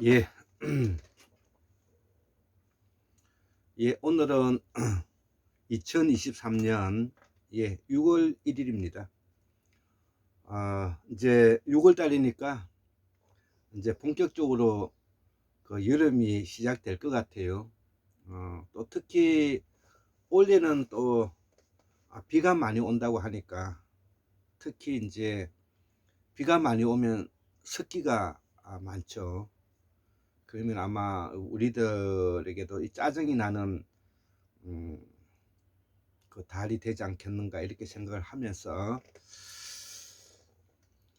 예, 예, 오늘은 2023년 6월 1일입니다. 이제 6월 달이니까 이제 본격적으로 그 여름이 시작될 것 같아요. 또 특히 올해는 또 비가 많이 온다고 하니까 특히 이제 비가 많이 오면 습기가 많죠. 그러면 아마 우리들에게도 이 짜증이 나는 음, 그 달이 되지 않겠는가 이렇게 생각을 하면서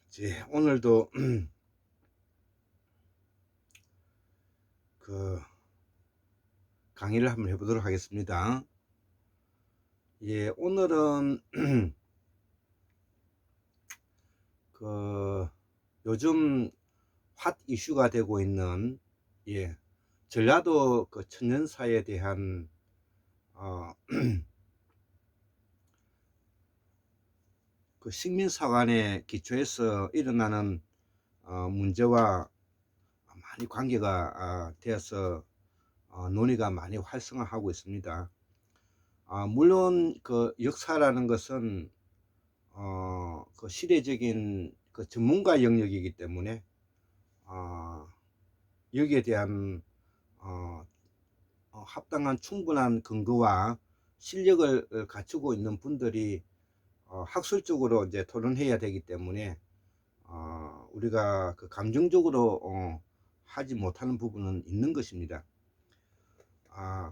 이제 오늘도 그 강의를 한번 해보도록 하겠습니다. 예, 오늘은 그 요즘 핫 이슈가 되고 있는 전라도 그 천연사에 대한 그 식민사관의 기초에서 일어나는 문제와 많이 관계가 되어서 논의가 많이 활성화하고 있습니다. 물론 그 역사라는 것은 그 시대적인 그 전문가 영역이기 때문에 여기에 대한 합당한 충분한 근거와 실력을 갖추고 있는 분들이 학술적으로 이제 토론해야 되기 때문에 우리가 그 감정적으로 하지 못하는 부분은 있는 것입니다.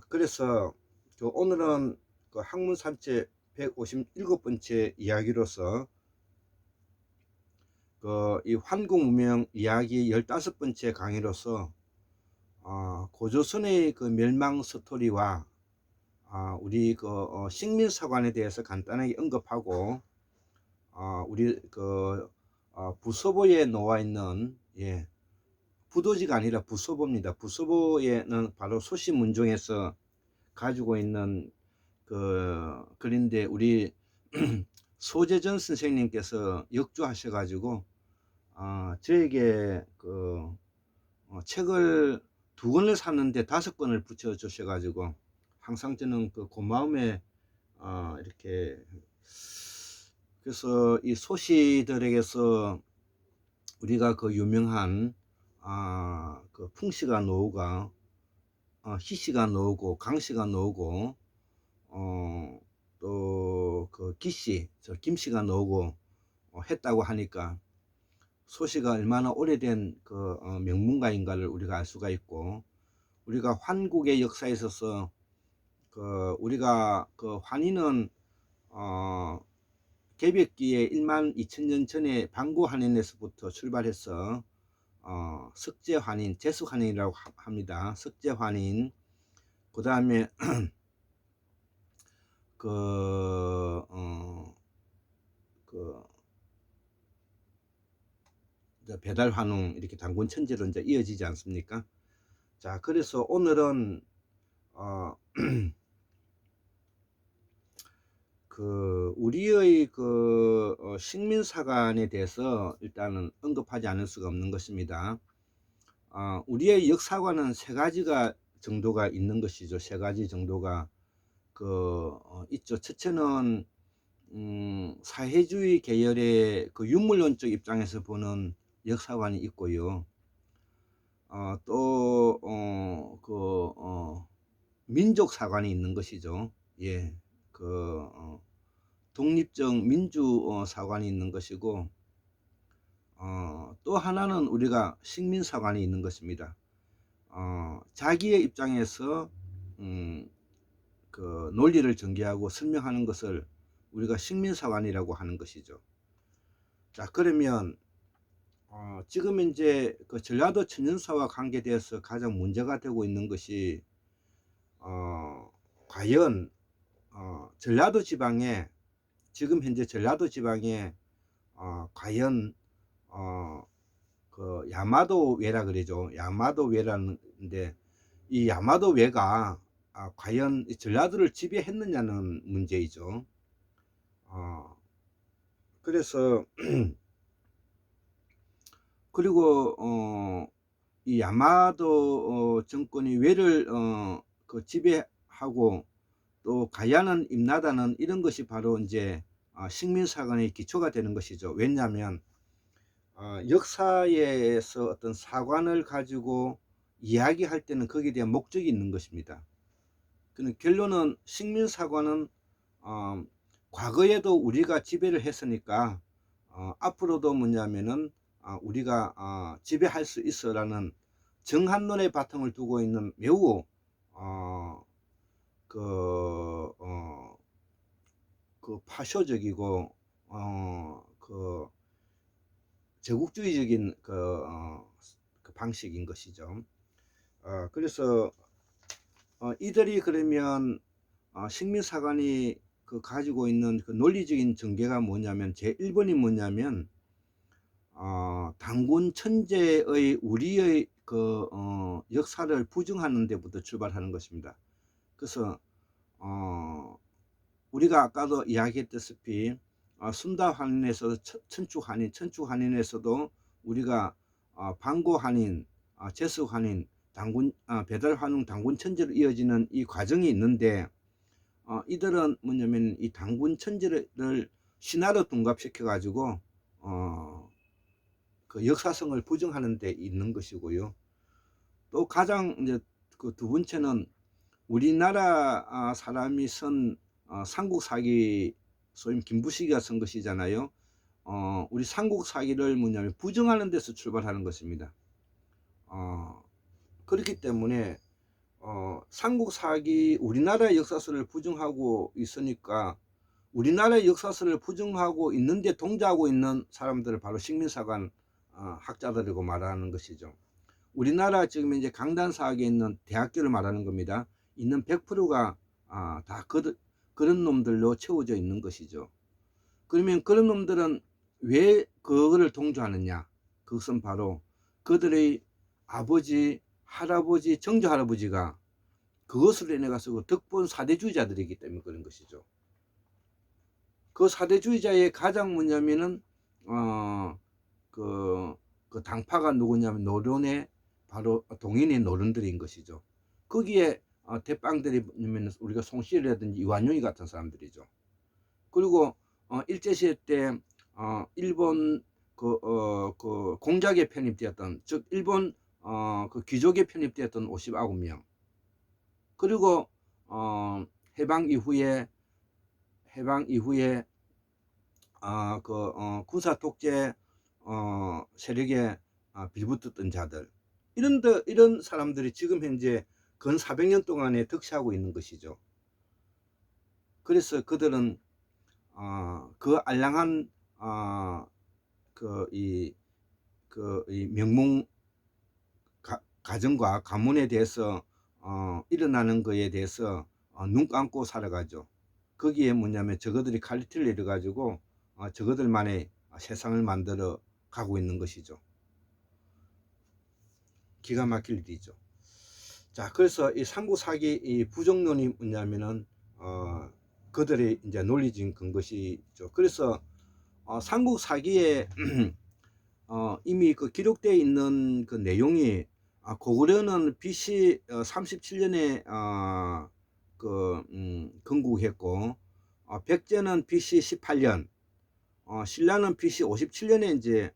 그래서 그 오늘은 그 학문 산책 157번째 이야기로서 그 이 환궁무명 이야기 15번째 강의로서 고조선의 그 멸망 스토리와 우리 그 식민사관에 대해서 간단하게 언급하고 우리 그 부서보에 놓아 있는 부도지가 아니라 부서보입니다. 부서보에는 바로 소시문종에서 가지고 있는 그런데 우리 소재전 선생님께서 역주하셔가지고 저에게 그 책을 2권을 샀는데 5권을 붙여 주셔가지고 항상 저는 그 고마움에 이렇게 그래서 이 소시들에게서 우리가 그 유명한 그 풍씨가 노우가 희씨가 노우고 강씨가 노우고 또 그 기씨 저 김씨가 노우고 했다고 하니까 소시가 얼마나 오래된 그 명문가인가를 우리가 알 수가 있고, 우리가 환국의 역사에 있어서 그 우리가 그 환인은 개벽기에 12,000년 전에 방구환인에서부터 출발해서 석재환인, 제수환인이라고 합니다. 석재환인, 그 다음에 그 배달환웅 이렇게 단군천재로 이제 이어지지 않습니까? 자, 그래서 오늘은 그 우리의 그 식민사관에 대해서 일단은 언급하지 않을 수가 없는 것입니다. 우리의 역사관은 3가지가 정도가 있는 것이죠. 3가지 정도가 있죠. 첫째는 사회주의 계열의 그 유물론적 입장에서 보는 역사관이 있고요. 또 민족사관이 있는 것이죠. 예, 독립적 민주사관이 있는 것이고, 또 하나는 우리가 식민사관이 있는 것입니다. 자기의 입장에서 그 논리를 전개하고 설명하는 것을 우리가 식민사관이라고 하는 것이죠. 자, 그러면 지금 이제 그 전라도 천연사와 관계되어서 가장 문제가 되고 있는 것이 과연 전라도 지방에 지금 현재 전라도 지방에 과연 그 야마도 외라 그러죠. 야마도 외라는데 이 야마도 외가 과연 전라도를 지배했느냐는 문제이죠. 그래서 그리고 이 야마도 정권이 왜를 그 지배하고 또 가야는 임나다는 이런 것이 바로 이제 식민사관의 기초가 되는 것이죠. 왜냐하면 역사에서 어떤 사관을 가지고 이야기할 때는 거기에 대한 목적이 있는 것입니다. 결론은 식민사관은 과거에도 우리가 지배를 했으니까 앞으로도 뭐냐면은 우리가 지배할 수 있어라는 정한론의 바탕을 두고 있는 매우 그 파쇼적이고 그 제국주의적인 그 방식인 것이죠. 그래서 이들이 그러면 식민사관이 그 가지고 있는 그 논리적인 전개가 뭐냐면 제1번이 뭐냐면 단군 천재의 우리의 그 역사를 부정하는 데부터 출발하는 것입니다. 그래서 우리가 아까도 이야기했다시피 순다환인에서도 천추환인에서도 우리가 방고환인, 제수환인, 당군 배달환웅 당군 천재로 이어지는 이 과정이 있는데 이들은 뭐냐면 이 당군 천재를 신화로 둔갑시켜 가지고 그 역사성을 부정하는 데 있는 것이고요. 또 가장 이제 그 두 번째는 우리나라 사람이 쓴 삼국사기, 소위 김부식이가 쓴 것이잖아요. 우리 삼국사기를 뭐냐면 부정하는 데서 출발하는 것입니다. 그렇기 때문에 삼국사기 우리나라의 역사서를 부정하고 있으니까 우리나라의 역사서를 부정하고 있는데 동조하고 있는 사람들을 바로 식민사관 학자들이고 말하는 것이죠. 우리나라 지금 이제 강단사학에 있는 대학교를 말하는 겁니다. 있는 100%가 다 그런 놈들로 채워져 있는 것이죠. 그러면 그런 놈들은 왜 그거를 동조하느냐? 그것은 바로 그들의 아버지, 할아버지, 정조할아버지가 그것을 인해 가서 그 덕본 사대주의자들이기 때문에 그런 것이죠. 그 사대주의자의 가장 뭐냐면은 그 당파가 누구냐면 노론의 바로 동인의 노론들인 것이죠. 거기에 대빵들이 뭐냐면 우리가 송씨라든지 이완용이 같은 사람들이죠. 그리고 일제시대 때 일본 그 공작에 편입되었던, 즉 일본 그 귀족에 편입되었던 59명, 그리고 해방 이후에 군사 독재 세력에 빌붙었던 자들, 이런 사람들이 지금 현재 근 400년 동안에 득세하고 있는 것이죠. 그래서 그들은 그 알량한 이 명문 가정과 가문에 대해서 일어나는 거에 대해서 눈 감고 살아가죠. 거기에 뭐냐면 저거들이 칼리티를 내려 가지고 저거들만의 세상을 만들어 가고 있는 것이죠. 기가 막힐 일이죠. 자, 그래서 이 삼국사기 이 부정론이 뭐냐면은 그들의 이제 논리적인 근것이죠. 그래서 삼국사기에 이미 그 기록되어 있는 그 내용이 고구려는 BC 37년에 건국했고 백제는 BC 18년, 신라는 BC 57년에 이제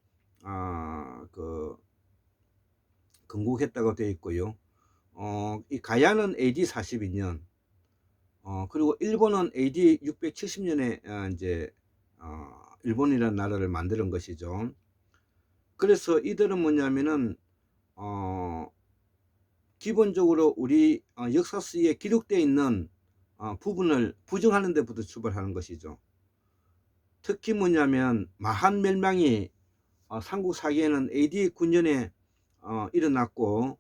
건국했다고 되어 있고요. 이 가야는 AD 42년, 그리고 일본은 AD 670년에 이제 일본이라는 나라를 만드는 것이죠. 그래서 이들은 뭐냐면은 기본적으로 우리 역사서에 기록되어 있는 부분을 부정하는 데부터 출발하는 것이죠. 특히 뭐냐면 마한 멸망이 삼국사기에는 AD 9년에 일어났고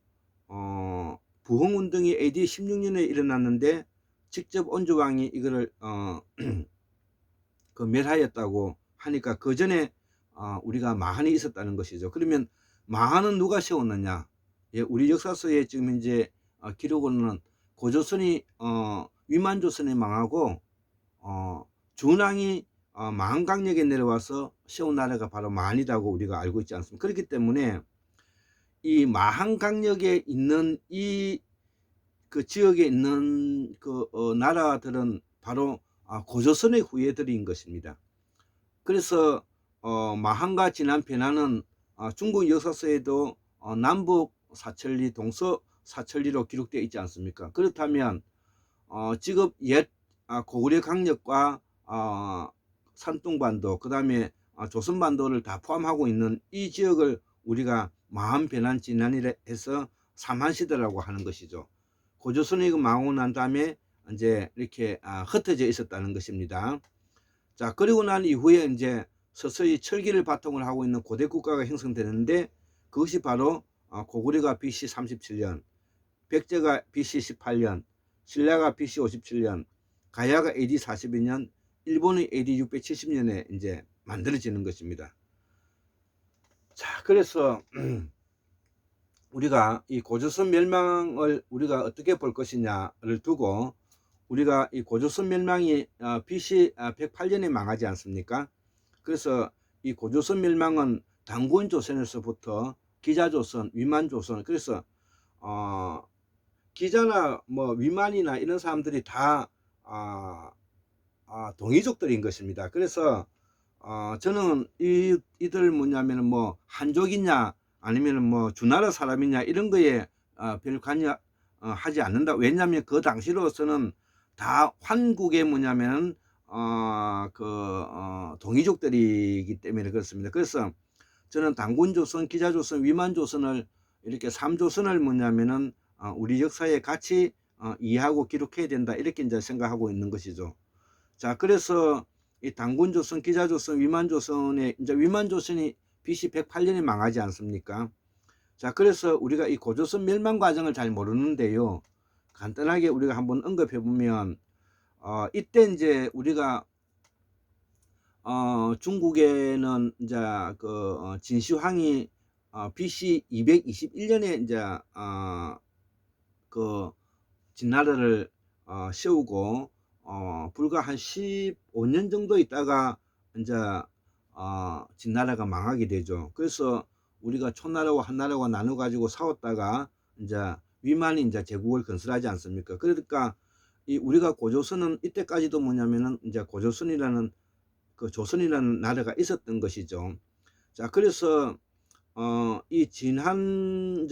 부흥운동이 AD 16년에 일어났는데 직접 온조왕이 이거를 그 멸하였다고 하니까 그 전에 우리가 마한이 있었다는 것이죠. 그러면 마한은 누가 세웠느냐? 예, 우리 역사서에 지금 이제 기록으로는 고조선이 위만조선이 망하고 준왕이 마한강역에 내려와서 세운 나라가 바로 마한이라고 우리가 알고 있지 않습니까? 그렇기 때문에 이 마한 강역에 있는 그 지역에 있는 나라들은 바로 고조선의 후예들인 것입니다. 그래서 마한과 진안 변화는 중국 역사서에도 남북 사천리 동서 사천리로 기록되어 있지 않습니까? 그렇다면 지금 옛 고구려 강력과 산둥반도 그 다음에 조선반도를 다 포함하고 있는 이 지역을 우리가 마한 변한 진안이라 해서 삼한시대라고 하는 것이죠. 고조선이 망하고 난 다음에 이제 이렇게 흩어져 있었다는 것입니다. 자, 그리고 난 이후에 이제 서서히 철기를 바탕으로 하고 있는 고대 국가가 형성되는데, 그것이 바로 고구려가 BC 37년, 백제가 BC 18년, 신라가 BC 57년, 가야가 AD 42년, 일본의 AD 670년에 이제 만들어지는 것입니다. 자, 그래서 우리가 이 고조선 멸망을 우리가 어떻게 볼 것이냐를 두고, 우리가 이 고조선 멸망이 BC 108년에 망하지 않습니까? 그래서 이 고조선 멸망은 단군 조선에서부터 기자조선, 위만조선, 그래서 기자나 뭐 위만이나 이런 사람들이 다 동이족들인 것입니다. 그래서 저는 이들 뭐냐면 뭐 한족이냐 아니면 뭐 주나라 사람이냐 이런 거에 별 관여 하지 않는다. 왜냐하면 그 당시로서는 다 환국의 뭐냐면 동이족들이기 때문에 그렇습니다. 그래서 저는 단군조선, 기자조선, 위만조선을 이렇게 3조선을 뭐냐면은 우리 역사에 같이 이해하고 기록해야 된다, 이렇게 이제 생각하고 있는 것이죠. 자, 그래서 이 단군조선, 기자조선, 위만조선에 이제 위만조선이 BC 108년에 망하지 않습니까? 자, 그래서 우리가 이 고조선 멸망 과정을 잘 모르는데요. 간단하게 우리가 한번 언급해 보면 이때 이제 우리가 중국에는 이제 진시황이 BC 221년에 이제 진나라를 세우고 불과 한 15년 정도 있다가 이제 진나라가 망하게 되죠. 그래서 우리가 초나라와 한나라가 나눠 가지고 싸웠다가 이제 위만이 이제 제국을 건설하지 않습니까? 그러니까 우리가 고조선은 이때까지도 뭐냐면은 이제 고조선이라는 조선이라는 나라가 있었던 것이죠. 자, 그래서 이 진한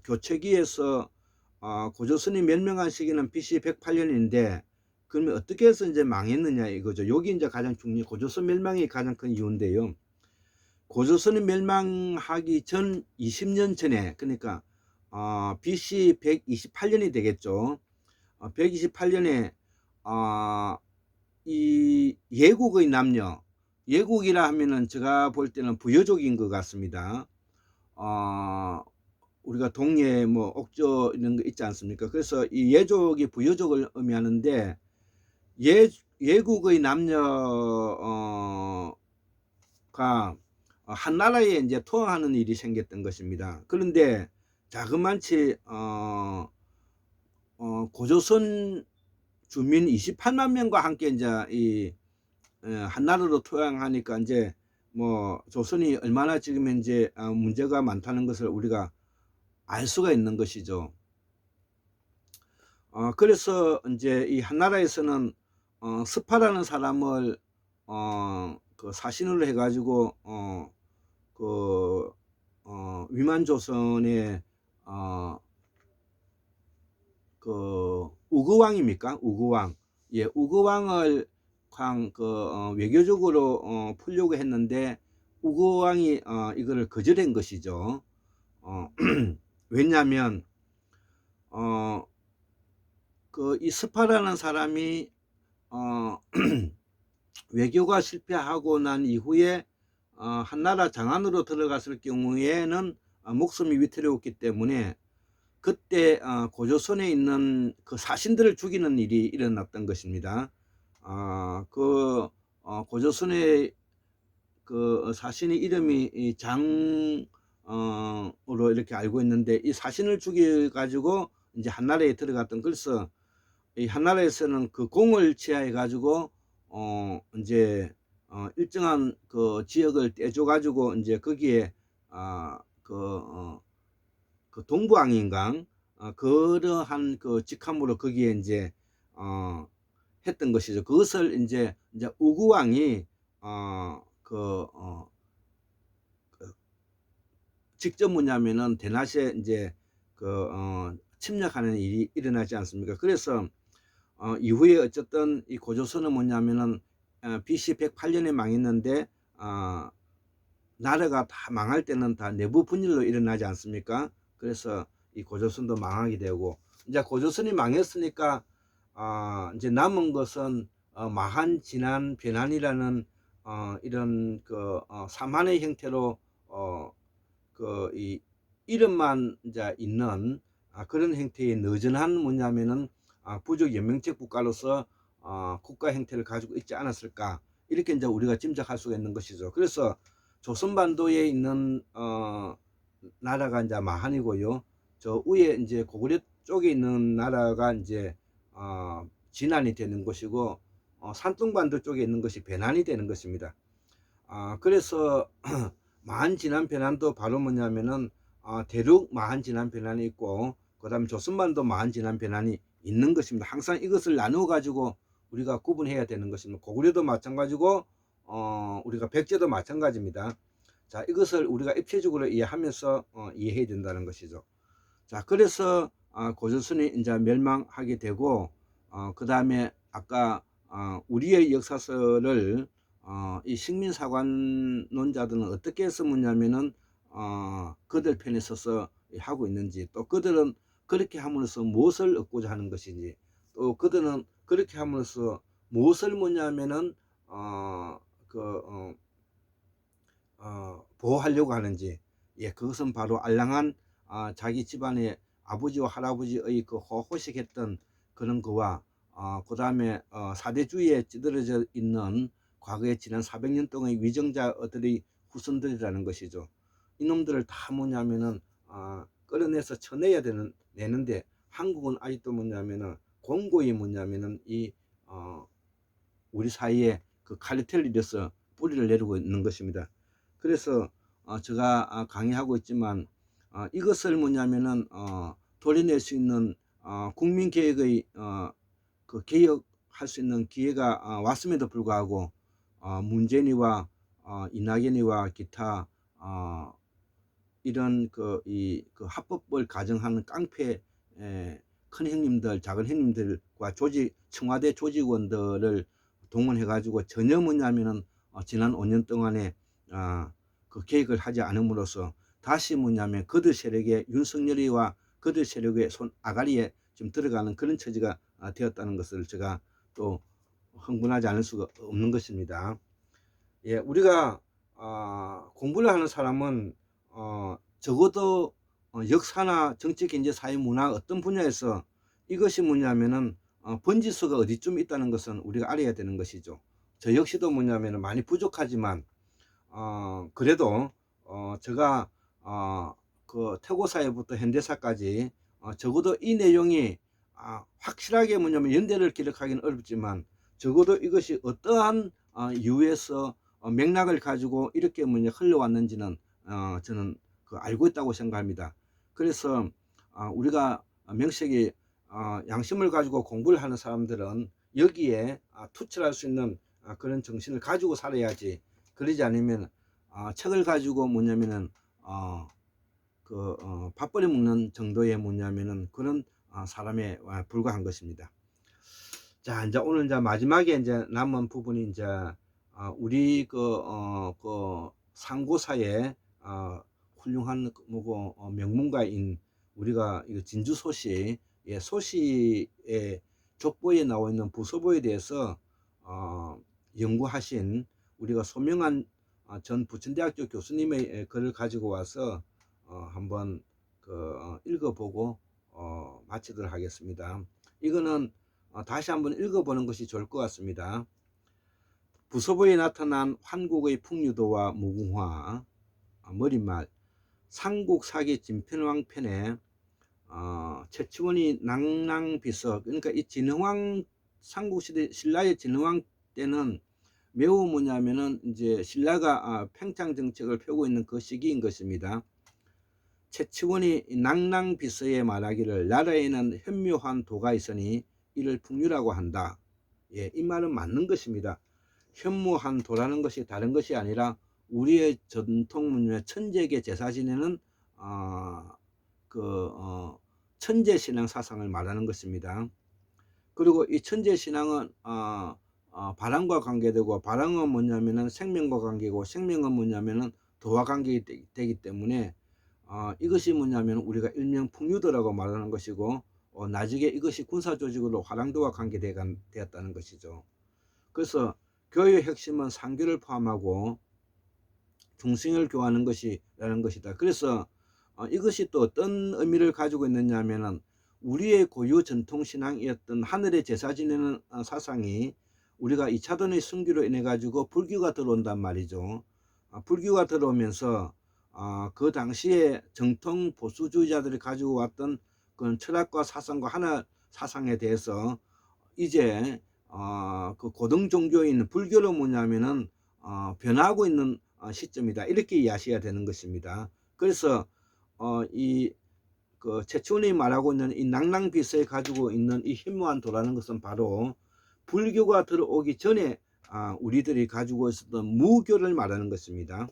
교체기에서 고조선이 멸망한 시기는 BC 108년인데 그러면 어떻게 해서 이제 망했느냐 이거죠. 여기 이제 가장 중요한 고조선 멸망이 가장 큰 이유인데요. 고조선이 멸망하기 전 20년 전에, 그러니까 BC 128년이 되겠죠. 128년에 이 예국의 남녀, 예국이라 하면은 제가 볼 때는 부여족인 것 같습니다. 우리가 동예 뭐 옥조 이런 거 있지 않습니까? 그래서 이 예족이 부여족을 의미하는데 예국의 남녀가 한나라에 이제 투항하는 일이 생겼던 것입니다. 그런데 자그만치 고조선 주민 28만 명과 함께 이제 이 한나라로 투항하니까 이제 뭐 조선이 얼마나 지금 이제 문제가 많다는 것을 우리가 알 수가 있는 것이죠. 그래서 이제 이 한나라에서는 스파라는 사람을 사신으로 해가지고 위만조선의 우거왕입니까? 우거왕. 예, 우거왕을 외교적으로 풀려고 했는데 우거왕이 이거를 거절한 것이죠. 왜냐하면 이 스파라는 사람이 외교가 실패하고 난 이후에 한나라 장안으로 들어갔을 경우에는 목숨이 위태로웠기 때문에 그때 고조선에 있는 그 사신들을 죽이는 일이 일어났던 것입니다. 고조선의 그 사신의 이름이 장으로 이렇게 알고 있는데, 이 사신을 죽여 가지고 이제 한나라에 들어갔던. 그래서 이 한나라에서는 그 공을 취하해 가지고 이제 일정한 그 지역을 떼줘 가지고 이제 거기에 그 동부항인강 그러한 그 직함으로 거기에 이제 했던 것이죠. 그것을 이제 우구왕이 직접 뭐냐면은 대낮에 이제 침략하는 일이 일어나지 않습니까? 그래서 이후에 어쨌든 이 고조선은 뭐냐면은 BC 108년에 망했는데 나라가 다 망할 때는 다 내부 분열로 일어나지 않습니까? 그래서 이 고조선도 망하게 되고, 이제 고조선이 망했으니까 이제 남은 것은 마한, 진한, 변한이라는 이런 사만의 형태로 이 이름만 이제 있는 그런 형태의 느슨한 뭐냐면은 부족 연맹적 국가로서 국가 형태를 가지고 있지 않았을까, 이렇게 이제 우리가 짐작할 수가 있는 것이죠. 그래서 조선반도에 있는 나라가 이제 마한이고요. 저 위에 이제 고구려 쪽에 있는 나라가 이제 진한이 되는 것이고, 산둥반도 쪽에 있는 것이 변한이 되는 것입니다. 그래서 마한, 진한, 변한도 바로 뭐냐면은 대륙 마한, 진한, 변한이 있고, 그 다음에 조선반도 마한, 진한, 변한이 있는 것입니다. 항상 이것을 나누어 가지고 우리가 구분해야 되는 것입니다. 고구려도 마찬가지고 우리가 백제도 마찬가지입니다. 자, 이것을 우리가 입체적으로 이해하면서 이해해야 된다는 것이죠. 자, 그래서 고조선이 이제 멸망하게 되고, 그 다음에 아까 우리의 역사서를 이 식민사관론자들은 어떻게 해서 묻냐면은 그들 편에 서서 하고 있는지, 또 그들은 그렇게 함으로써 무엇을 얻고자 하는 것인지, 또 그들은 그렇게 함으로써 무엇을 묻냐면은 보호하려고 하는지, 예, 그것은 바로 알랑한 자기 집안의 아버지와 할아버지의 그 호호식했던 그런 거와 그 다음에 사대주의에 찌들어져 있는 과거에 지난 400년 동안의 위정자들의 후손들이라는 것이죠. 이놈들을 다 뭐냐면은 끌어내서 쳐내야 내는데, 한국은 아직도 뭐냐면은 공고히 뭐냐면은 이 우리 사이에 그 칼리텔리에서 뿌리를 내리고 있는 것입니다. 그래서 제가 강의하고 있지만 이것을 뭐냐면은 도려낼 수 있는 국민개혁의 그 개혁할 수 있는 기회가 왔음에도 불구하고 문재인이와 이낙연이와 기타 이런 그 합법을 가정하는 깡패 큰 형님들, 작은 형님들과 청와대 조직원들을 동원해 가지고 전혀 뭐냐면은 지난 5년 동안에 그 계획을 하지 않음으로써 다시 뭐냐면 그들 세력의 윤석열이와 그들 세력의 손 아가리에 좀 들어가는 그런 처지가 되었다는 것을 제가 또 흥분하지 않을 수가 없는 것입니다. 예, 우리가 공부를 하는 사람은 적어도 역사나 정치, 경제, 사회, 문화 어떤 분야에서 이것이 뭐냐면은 번지수가 어디쯤 있다는 것은 우리가 알아야 되는 것이죠. 저 역시도 뭐냐면은 많이 부족하지만 그래도 제가 그 태고사회부터 현대사까지 적어도 이 내용이 확실하게 뭐냐면 연대를 기록하기는 어렵지만 적어도 이것이 어떠한 이유에서 맥락을 가지고 이렇게 뭐냐 흘러왔는지는 저는 알고 있다고 생각합니다. 그래서 우리가 명색이 양심을 가지고 공부를 하는 사람들은 여기에 투철할 수 있는 그런 정신을 가지고 살아야지, 그러지 않으면 책을 가지고 뭐냐면은 밥벌이 먹는 정도의 뭐냐면은 그런 사람에 불과한 것입니다. 자, 이제 오늘 이제 마지막에 이제 남은 부분이 이제 우리 상고사의 훌륭한 뭐고 명문가인 우리가 이거 진주소시, 예, 소시의 족보에 나와 있는 부소보에 대해서 연구하신 우리가 소명한 전 부천대학교 교수님의 글을 가지고 와서 한번 읽어보고 마치도록 하겠습니다. 이거는 다시 한번 읽어보는 것이 좋을 것 같습니다. 부소보에 나타난 환국의 풍류도와 무궁화, 머릿말, 삼국사기 진편왕 편에 최치원이 낭낭비서, 그러니까 이 진흥왕 삼국시대 신라의 진흥왕 때는 매우 뭐냐면은 이제 신라가 팽창 정책을 펴고 있는 그 시기인 것입니다. 채치원이 낭낭비서에 말하기를 나라에는 현묘한 도가 있으니 이를 풍류라고 한다. 예, 이 말은 맞는 것입니다. 현무한 도라는 것이 다른 것이 아니라 우리의 전통 문명의 천재계 제사 지내는 천재 신앙 사상을 말하는 것입니다. 그리고 이 천재 신앙은 바람과 관계되고, 바람은 뭐냐면은 생명과 관계고, 생명은 뭐냐면은 도와 관계되기 때문에 이것이 뭐냐면 우리가 일명 풍류도라고 말하는 것이고, 나중에 이것이 군사조직으로 화랑도와 관계되었다는 것이죠. 그래서 교회의 핵심은 상교를 포함하고 중생을 교하는 것이라는 것이다. 그래서 이것이 또 어떤 의미를 가지고 있느냐 하면은 우리의 고유 전통 신앙이었던 하늘의 제사 지내는 사상이 우리가 2차전의 순교로 인해 가지고 불교가 들어온단 말이죠. 불교가 들어오면서 그 당시에 정통 보수주의자들이 가지고 왔던 그런 철학과 사상과 하나 사상에 대해서 이제 그 고등 종교인 불교로 뭐냐면은 변하고 있는 시점이다, 이렇게 이해하셔야 되는 것입니다. 그래서 그 최치원이 말하고 있는 이 낭낭비서에 가지고 있는 이 현무한 도라는 것은 바로 불교가 들어오기 전에 우리들이 가지고 있었던 무교를 말하는 것입니다.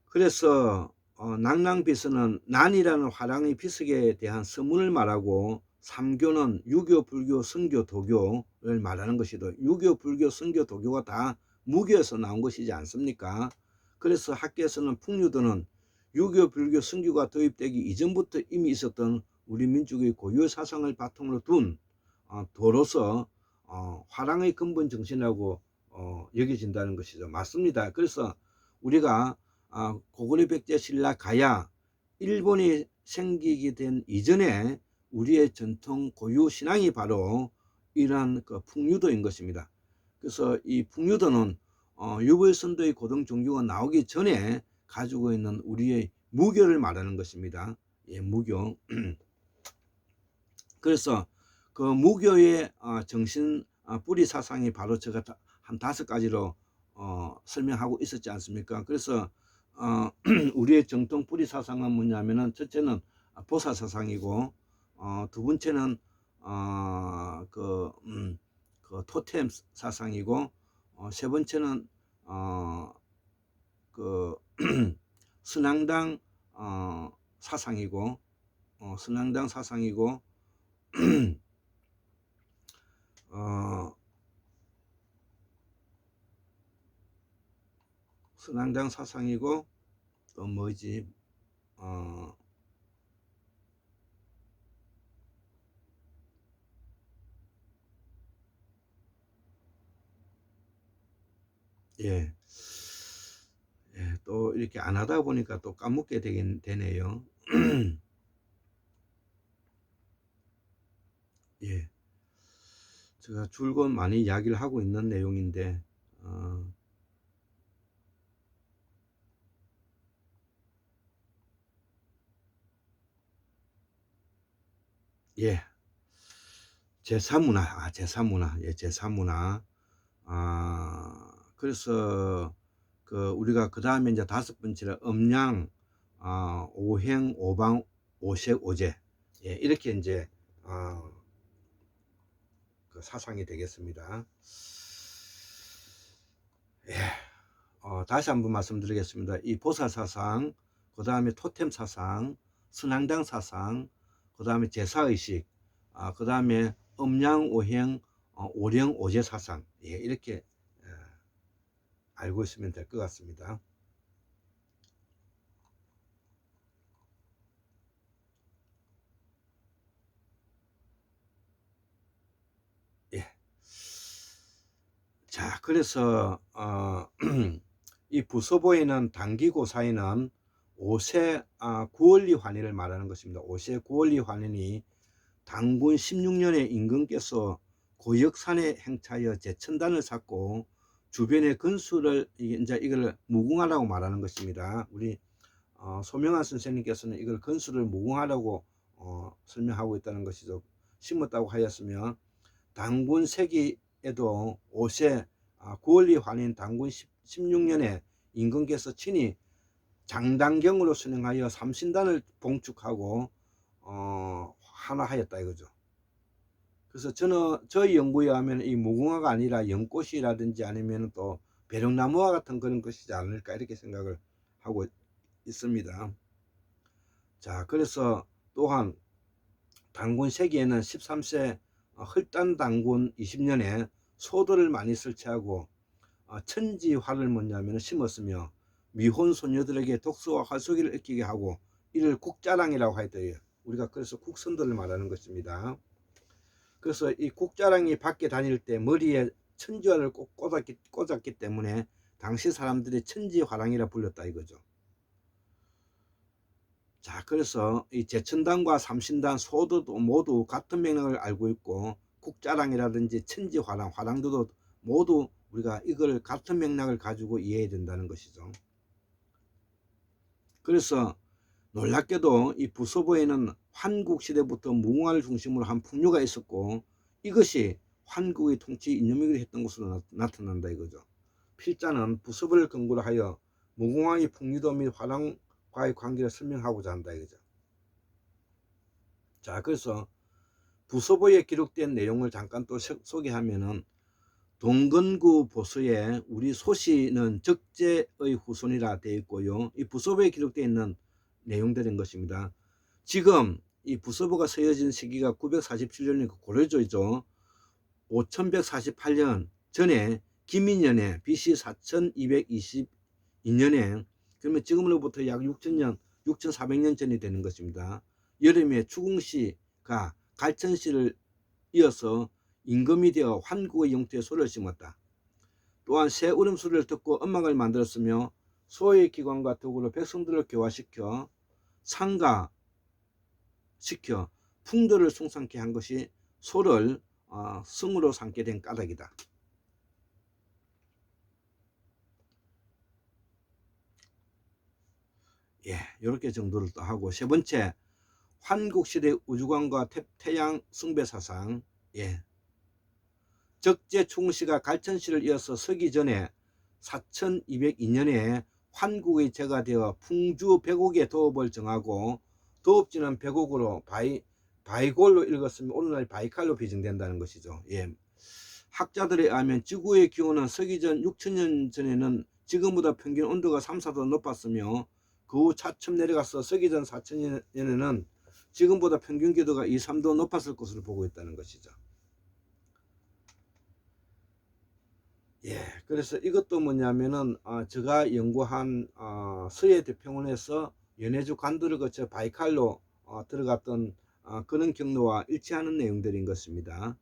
그래서 낭낭비서는 난이라는 화랑의 비석에 대한 서문을 말하고, 삼교는 유교, 불교, 선교, 도교를 말하는 것이죠. 유교, 불교, 선교, 도교가 다 무교에서 나온 것이지 않습니까? 그래서 학계에서는 풍류도는 유교, 불교, 선교가 도입되기 이전부터 이미 있었던 우리 민족의 고유 사상을 바탕으로 둔 도로서 화랑의 근본 정신이라고 여겨진다는 것이죠. 맞습니다. 그래서 우리가 고구려 백제 신라 가야 일본이 생기게 된 이전에 우리의 전통 고유 신앙이 바로 이러한 그 풍류도인 것입니다. 그래서 이 풍류도는 유불선도의 고등 종교가 나오기 전에 가지고 있는 우리의 무교를 말하는 것입니다. 예, 무교. 그래서 그 무교의 정신 뿌리 사상이 바로 제가 한 5가지로 설명하고 있었지 않습니까? 그래서 우리의 정통 뿌리 사상은 뭐냐면은, 첫째는 보살 사상이고, 두 번째는 그 토템 사상이고, 세 번째는 그 선앙당 사상이고, 선앙당 사상이고, 선앙당 사상이고, 또 뭐지? 예. 예, 또 이렇게 안 하다 보니까 또 까먹게 되네요. 예. 제가 줄곧 많이 이야기를 하고 있는 내용인데, 예. 제사문화, 제사문화, 예, 제사문화. 그래서 우리가 그 다음에 이제 5번째로 음양, 오행, 오방, 오색, 오제, 예, 이렇게 이제 그 사상이 되겠습니다. 예. 다시 한번 말씀드리겠습니다. 이 보살 사상, 그 다음에 토템 사상, 선앙당 사상, 그 다음에 제사의식, 그 다음에 음양, 오행, 오령, 오제 사상, 예, 이렇게 알고 있으면 될 것 같습니다. 예. 자, 그래서 이 부서보이는 단기고사에는 5세 구원리 환희를 말하는 것입니다. 5세 구원리 환희니 당군 16년에 임금께서 고역산에 행차하여 제천단을 쌓고 주변의 건수를 이제 이걸 무궁화라고 말하는 것입니다. 우리 소명한 선생님께서는 이걸 건수를 무궁화라고 설명하고 있다는 것이죠. 심었다고 하였으면 당군 세기에도 5세 구원리 환인 당군 16년에 임금께서 친히 장단경으로 선행하여 삼신단을 봉축하고 하나 하였다 이거죠. 그래서 저희 연구에 의하면 이 무궁화가 아니라 연꽃이라든지 아니면 또 배령나무와 같은 그런 것이지 않을까 이렇게 생각을 하고 있습니다. 자, 그래서 또한 단군 세기에는 13세 헐단 단군 20년에 소들을 많이 설치하고 천지화를 뭐냐면 심었으며 미혼 소녀들에게 독서와 활쏘기를 익히게 하고 이를 국자랑이라고 하였대요. 우리가 그래서 국선들을 말하는 것입니다. 그래서 이 국자랑이 밖에 다닐 때 머리에 천지화를 꼭 꽂았기 때문에 당시 사람들이 천지화랑이라 불렸다 이거죠. 자, 그래서 이 제천단과 삼신단, 소도도 모두 같은 맥락을 알고 있고 국자랑이라든지 천지화랑, 화랑도도 모두 우리가 이걸 같은 맥락을 가지고 이해해야 된다는 것이죠. 그래서 놀랍게도 이 부소보에는 환국시대부터 무궁화를 중심으로 한 풍류가 있었고 이것이 환국의 통치 이념이기도 했던 것으로 나타난다 이거죠. 필자는 부소보를 근거로 하여 무궁화의 풍류도 및 화랑과의 관계를 설명하고자 한다 이거죠. 자, 그래서 부소보에 기록된 내용을 잠깐 또 소개하면은 동근구 보수에 우리 소씨는 적재의 후손이라 되어 있고요. 이 부소보에 기록되어 있는 내용들인 것입니다. 지금 이 부소보가 쓰여진 시기가 947년이고 고려조이죠. 5148년 전에 김인년에 BC 4222년에 그러면 지금으로부터 약 6000년, 6400년 전이 되는 것입니다. 여름에 추궁씨가 갈천씨를 이어서 임금이 되어 환국의 영토에 소를 심었다. 또한 새 울음소리를 듣고 음악을 만들었으며 소의 기관과 더불어 백성들을 교화시켜 상가시켜 풍도를 숭상케 한 것이 소를 성으로 삼게 된 까닭이다. 예, 이렇게 정도를 또 하고 세 번째 환국시대 우주관과 태양 숭배 사상. 예. 적재 충씨가 갈천씨를 이어서 서기 전에 4202년에 환국의 제가 되어 풍주 백옥의 도읍을 정하고 도읍지는 백옥으로 바이골로 읽었으면 오늘날 바이칼로 비정된다는 것이죠. 예. 학자들에 의하면 지구의 기온은 서기 전 6000년 전에는 지금보다 평균 온도가 3, 4도 높았으며 그 후 차츰 내려가서 서기 전 4000년에는 지금보다 평균 기온도가 2, 3도 높았을 것으로 보고 있다는 것이죠. 예, 그래서 이것도 뭐냐면은 제가 연구한 서해 태평원에서 연해주 관도를 거쳐 바이칼로 들어갔던 그런 경로와 일치하는 내용들인 것입니다.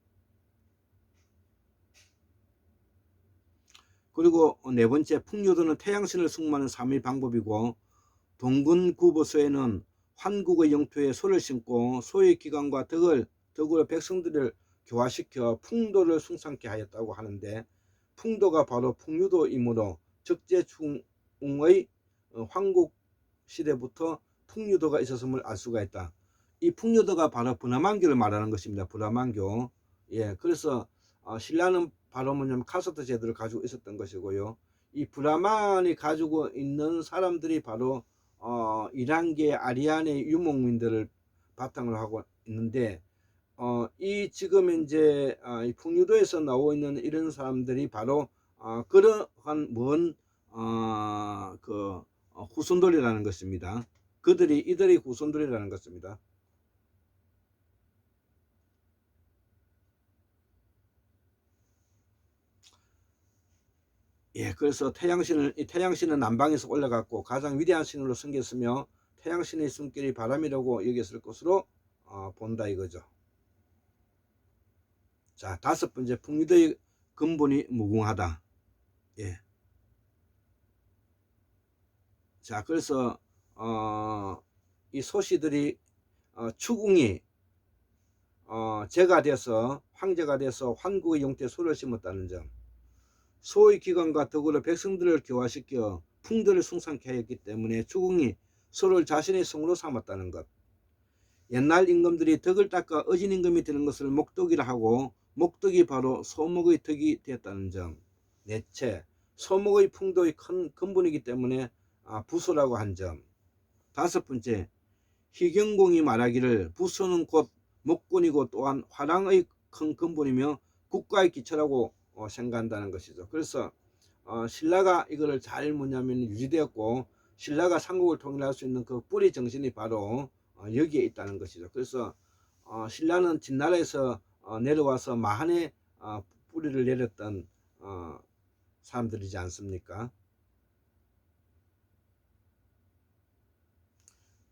그리고 네 번째 풍류도는 태양신을 숭배하는 3일 방법이고 동근구보서에는 환국의 영토에 소를 심고 소의 기관과 덕을 백성들을 교화시켜 풍도를 숭상케 하였다고 하는데 풍도가 바로 풍류도이므로 적재충의 황국 시대부터 풍류도가 있었음을 알 수가 있다. 이 풍류도가 바로 브라만교를 말하는 것입니다. 브라만교. 예, 그래서 신라는 바로 뭐냐면 카스트 제도를 가지고 있었던 것이고요. 이 브라만이 가지고 있는 사람들이 바로 이란계 아리안의 유목민들을 바탕으로 하고 있는데 이 지금 이제 이 풍류도에서 나오고 있는 이런 사람들이 바로 그러한 먼 후손들이라는 것입니다. 이들이 후손들이라는 것입니다. 예, 그래서 태양신은 남방에서 올라갔고 가장 위대한 신으로 섬겼으며 태양신의 숨길이 바람이라고 여겼을 것으로 본다 이거죠. 자, 다섯 번째 풍류도의 근본이 무궁하다. 예. 자, 그래서 이 소씨들이 추궁이 제가 돼서 황제가 돼서 환국의 영토에 소를 심었다는 점, 소의 기관과 더불어 백성들을 교화시켜 풍도를 숭상케 하였기 때문에 추궁이 소를 자신의 성으로 삼았다는 것, 옛날 임금들이 덕을 닦아 어진 임금이 되는 것을 목덕이라 하고 목덕이 바로 소목의 덕이 되었다는 점, 넷째 소목의 풍도의 큰 근본이기 때문에 부소라고 한 점. 다섯 번째, 희경공이 말하기를 부소는 곧 목군이고 또한 화랑의 큰 근본이며 국가의 기초라고 생각한다는 것이죠. 그래서 신라가 이거를 잘 뭐냐면 유지되었고, 신라가 삼국을 통일할 수 있는 그 뿌리 정신이 바로 여기에 있다는 것이죠. 그래서 신라는 진나라에서 내려와서 마한에 뿌리를 내렸던 사람들이지 않습니까?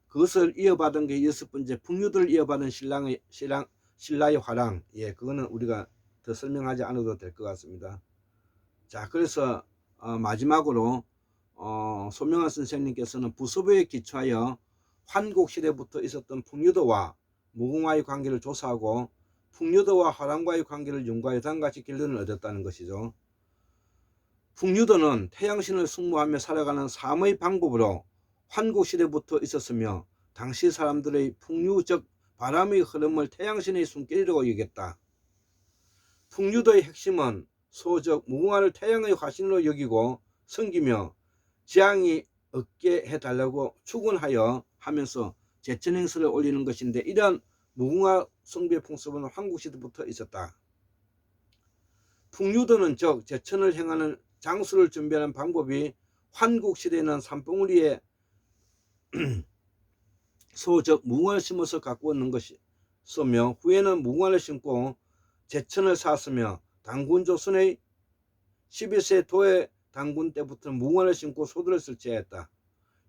그것을 이어받은 게 여섯 번째, 풍류들을 이어받은 신라의 화랑. 예, 그거는 우리가 더 설명하지 않아도 될 것 같습니다. 자, 그래서 마지막으로 소명한 선생님께서는 부소부에 기초하여 환국시대부터 있었던 풍류도와 무궁화의 관계를 조사하고 풍류도와 화랑과의 관계를 연구하여 다음과 같이 결론을 얻었다는 것이죠. 풍류도는 태양신을 숭모하며 살아가는 삶의 방법으로 환국시대부터 있었으며 당시 사람들의 풍류적 바람의 흐름을 태양신의 손길이라고 여겼다. 풍류도의 핵심은 소적 무궁화를 태양의 화신으로 여기고 섬기며 재앙이 없게 해달라고 축원하여 하면서 제천 행사를 올리는 것인데, 이러한 무궁화 숭배 풍습은 환국시대부터 있었다. 풍류도는 즉 제천을 행하는 장수를 준비하는 방법이 환국시대에는 산봉우리에 소적 무궁화를 심어서 갖고 오는 것이며, 후에는 무궁화를 심고 제천을 쌓았으며 당군 조선의 11세 도의 당군 때부터는 무궁화를 심고 소들을 설치했다.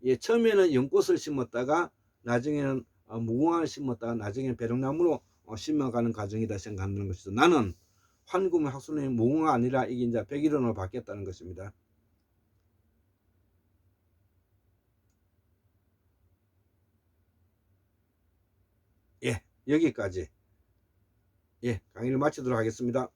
예, 처음에는 연꽃을 심었다가 나중에는 무궁화를 심었다가 나중에는 배롱나무로 심어가는 과정이다 생각하는 것이죠. 나는 환국의 학술의 무궁화가 아니라 이게 이제 백일원으로 바뀌었다는 것입니다. 예, 여기까지 강의를 마치도록 하겠습니다.